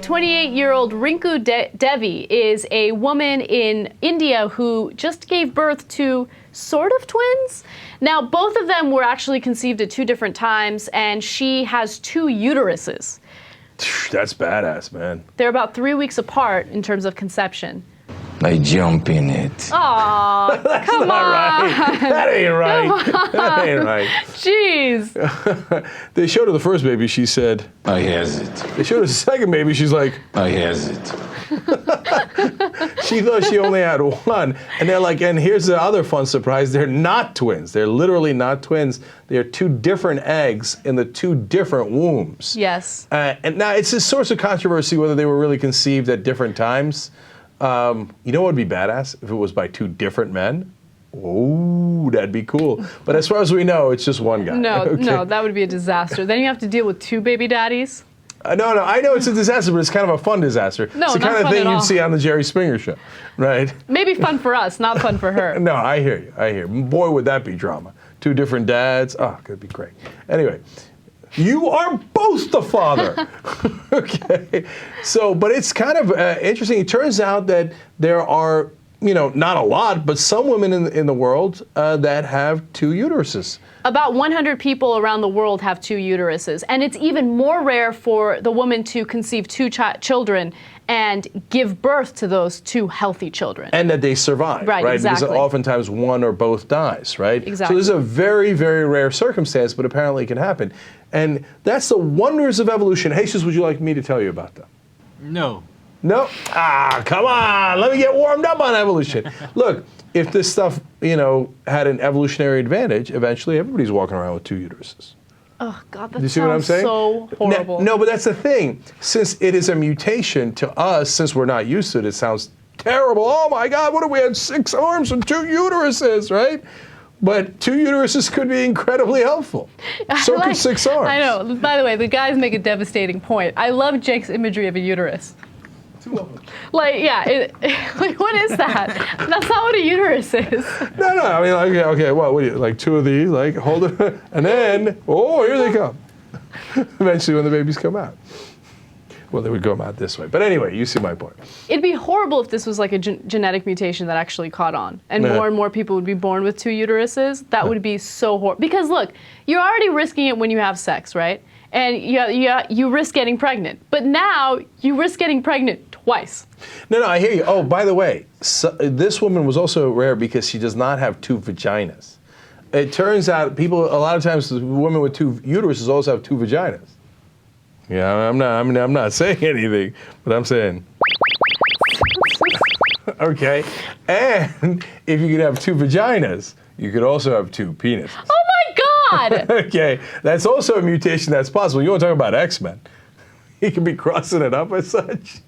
28-year-old Rinku Devi is a woman in India who just gave birth to sort of twins. Now, both of them were actually conceived at 2 different times, and she has 2 uteruses. That's badass, man. They're about 3 weeks apart in terms of conception. I jump in it. Aw, come on. Right. That ain't right. That ain't right. Jeez. They showed her the first baby, she said. I has it. They showed her the second baby, she's like. I has it. She thought she only had 1. And they're like, and here's the other fun surprise, they're not twins. They're literally not twins. They're 2 different eggs in the 2 different wombs. Yes. And now it's a source of controversy whether they were really conceived at different times. You know what would be badass? If it was by 2 different men? Oh, that'd be cool. But as far as we know, it's just one guy. No, okay? no, that would be a disaster. Then you have to deal with 2 baby daddies. No, I know it's a disaster, but it's kind of a fun disaster. No, it's the not kind of fun thing at you'd all. see on the Jerry Springer show, right? Maybe fun for us, not fun for her. No, I hear you. I hear you. Boy, would that be drama. 2 different dads. Oh, could be great. Anyway, you are both the father. Okay. So, but it's kind of interesting. It turns out that there are, not a lot, but some women in the world that have 2 uteruses. About 100 people around the world have 2 uteruses, and it's even more rare for the woman to conceive 2 children and give birth to those 2 healthy children. And that they survive, right? Exactly. Because oftentimes one or both dies, right? Exactly. So this is a very, very rare circumstance, but apparently it can happen. And that's the wonders of evolution. Jesus, would you like me to tell you about them? No. No? Ah, come on. Let me get warmed up on evolution. Look, if this stuff, had an evolutionary advantage, eventually everybody's walking around with 2 uteruses. Oh, God, that You see what I'm sounds saying? so horrible. No, but that's the thing. Since it is a mutation to us, since we're not used to it, it sounds terrible. Oh my God, what if we had 6 arms and 2 uteruses, right? But 2 uteruses could be incredibly helpful. So could 6 arms. I know. By the way, the guys make a devastating point. I love Jake's imagery of a uterus. 2 of them. Like, yeah, what is that? That's not what a uterus is. No, I mean, like, okay, what do you, like 2 of these, like, hold it, and then, oh, here they come. Eventually when the babies come out. Well, they would come out this way. But anyway, you see my point. It'd be horrible if this was like a genetic mutation that actually caught on, and more and more people would be born with 2 uteruses. That would be so horrible. Because look, you're already risking it when you have sex, right? And you risk getting pregnant. But now you risk getting pregnant twice. No, I hear you. Oh, by the way, this woman was also rare because she does not have 2 vaginas. It turns out a lot of times women with 2 uteruses also have 2 vaginas. Yeah, I'm not saying anything, but I'm saying. Okay. And if you could have 2 vaginas, you could also have 2 penises. Oh my God! Okay, that's also a mutation that's possible. You want to talk about X-Men? He could be crossing it up as such.